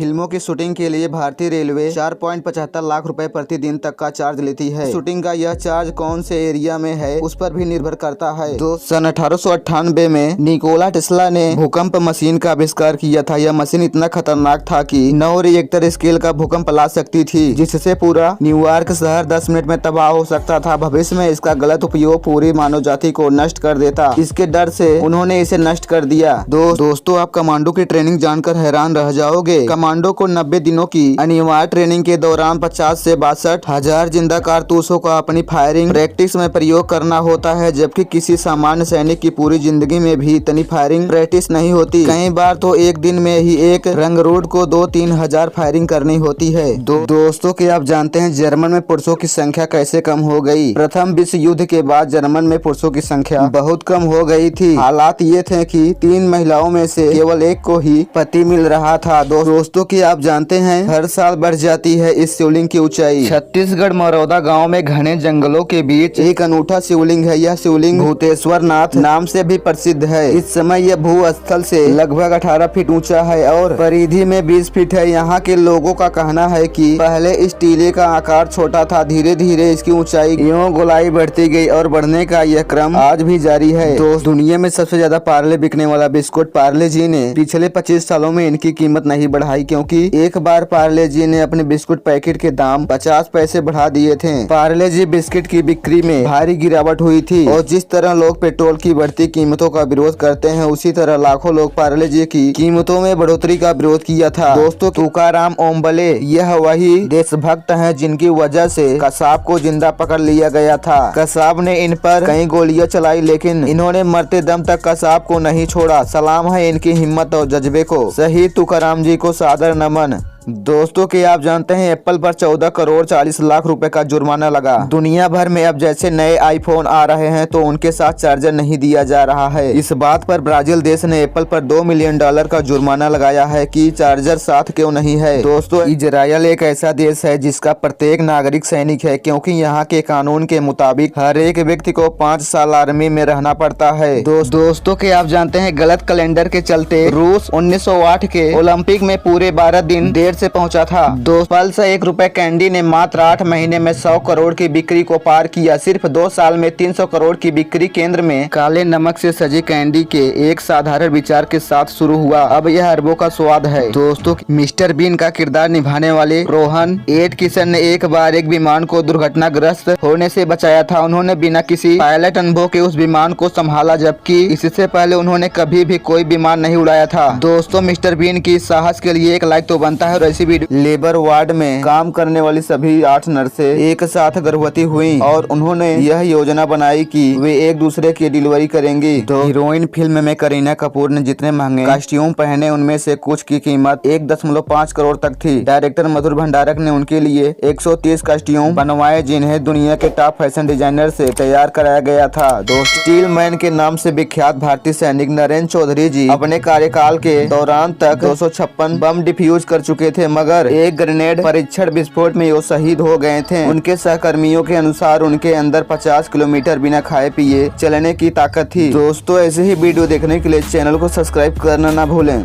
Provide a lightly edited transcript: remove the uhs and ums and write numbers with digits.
फिल्मों की शूटिंग के लिए भारतीय रेलवे 4.75 लाख रुपए प्रतिदिन तक का चार्ज लेती है। शूटिंग का यह चार्ज कौन से एरिया में है उस पर भी निर्भर करता है। तो सन 1898 में निकोला टेस्ला ने भूकंप मशीन का आविष्कार किया था। यह मशीन इतना खतरनाक था कि 9 रिएक्टर स्केल का भूकंप ला सकती थी, जिससे पूरा न्यूयॉर्क शहर 10 मिनट में तबाह हो सकता था। भविष्य में इसका गलत उपयोग पूरी मानव जाति को नष्ट कर देता। इसके डर से उन्होंने इसे नष्ट कर दिया। दोस्तों, आप कमांडो की ट्रेनिंग जानकर हैरान रह जाओगे। कमांडो को 90 दिनों की अनिवार्य ट्रेनिंग के दौरान 50 से 62 हजार जिंदा कारतूसों का अपनी फायरिंग प्रैक्टिस में प्रयोग करना होता है, जबकि किसी सामान्य सैनिक की पूरी जिंदगी में भी इतनी फायरिंग प्रैक्टिस नहीं होती। कई बार तो एक दिन में ही एक रंगरूट को 2-3 हजार फायरिंग करनी होती है। दोस्तों, क्या आप जानते हैं जर्मन में पुरुषों की संख्या कैसे कम हो गई? प्रथम विश्व युद्ध के बाद जर्मन में पुरुषों की संख्या बहुत कम हो गई थी। हालात ये थे कि 3 महिलाओं में से केवल एक को ही पति मिल रहा था। दोस्तों, की आप जानते हैं हर साल बढ़ जाती है इस शिवलिंग की ऊंचाई। छत्तीसगढ़ मरौदा गांव में घने जंगलों के बीच एक अनूठा शिवलिंग है। यह शिवलिंग भूतेश्वर नाथ नाम से भी प्रसिद्ध है। इस समय यह भू-स्थल से लगभग 18 फीट ऊंचा है और परिधि में 20 फीट है। यहाँ के लोगों का कहना है कि पहले इस टीले का आकार छोटा था, धीरे धीरे इसकी ऊंचाई यूं गोलाई बढ़ती गई और बढ़ने का यह क्रम आज भी जारी है। तो दुनिया में सबसे ज्यादा पार्ले बिकने वाला बिस्कुट पार्ले जी ने पिछले 25 सालों में इनकी कीमत नहीं बढ़ाई, क्योंकि एक बार पार्ले जी ने अपने बिस्कुट पैकेट के दाम 50 पैसे बढ़ा दिए थे। पार्ले जी बिस्किट की बिक्री में भारी गिरावट हुई थी और जिस तरह लोग पेट्रोल की बढ़ती कीमतों का विरोध करते हैं, उसी तरह लाखों लोग पार्ले जी की कीमतों में बढ़ोतरी का विरोध किया था। दोस्तों, तुकाराम ओम्बले यह वही देशभक्त हैं जिनकी वजह से कसाब को जिंदा पकड़ लिया गया था। कसाब ने इन पर कई गोलियां चलाई, लेकिन इन्होंने मरते दम तक कसाब को नहीं छोड़ा। सलाम है इनकी हिम्मत और जज्बे को। शहीद तुकाराम जी को सादर नमन। दोस्तों, के आप जानते हैं एप्पल पर 14 करोड़ 40 लाख रुपए का जुर्माना लगा। दुनिया भर में अब जैसे नए आईफोन आ रहे हैं तो उनके साथ चार्जर नहीं दिया जा रहा है। इस बात पर ब्राजील देश ने एप्पल पर $2 मिलियन का जुर्माना लगाया है कि चार्जर साथ क्यों नहीं है। दोस्तों, इजराइल एक ऐसा देश है जिसका प्रत्येक नागरिक सैनिक है, क्योंकि यहाँ के कानून के मुताबिक हर एक व्यक्ति को 5 साल आर्मी में रहना पड़ता है। दोस्तों, के आप जानते हैं गलत कैलेंडर के चलते रूस 1908 के ओलंपिक में पूरे 12 दिन से पहुंचा था। फल से ₹1 कैंडी ने मात्र 8 महीने में 100 करोड़ की बिक्री को पार किया। सिर्फ 2 साल में 300 करोड़ की बिक्री केंद्र में काले नमक से सजे कैंडी के एक साधारण विचार के साथ शुरू हुआ। अब यह अरबों का स्वाद है। दोस्तों, मिस्टर बीन का किरदार निभाने वाले रोहन एटकिंसन ने एक बार एक विमान को दुर्घटनाग्रस्त होने से बचाया था। उन्होंने बिना किसी पायलट अनुभव के उस विमान को संभाला, जबकि इससे पहले उन्होंने कभी भी कोई विमान नहीं उड़ाया था। दोस्तों, मिस्टर बीन की साहस के लिए एक लाइक तो बनता है। ऐसी वीडियो लेबर वार्ड में काम करने वाली सभी 8 नर्सें एक साथ गर्भवती हुई और उन्होंने यह योजना बनाई कि वे एक दूसरे की डिलीवरी करेंगी। तो हीरोइन फिल्म में करीना कपूर ने जितने महंगे कॉस्ट्यूम पहने उनमें से कुछ की कीमत 1.5 करोड़ तक थी। डायरेक्टर मधुर भंडारक ने उनके लिए 130 कॉस्ट्यूम बनवाए, जिन्हें दुनिया के टॉप फैशन डिजाइनर से तैयार कराया गया था। स्टील मैन के नाम से विख्यात भारतीय सैनिक नरेंद्र चौधरी जी अपने कार्यकाल के दौरान तक 256 बम डिफ्यूज कर चुके थे, मगर एक ग्रेनेड परीक्षण विस्फोट में वो शहीद हो गए थे। उनके सहकर्मियों के अनुसार उनके अंदर 50 किलोमीटर बिना खाए पिए चलने की ताकत थी। दोस्तों, ऐसे ही वीडियो देखने के लिए चैनल को सब्सक्राइब करना ना भूलें।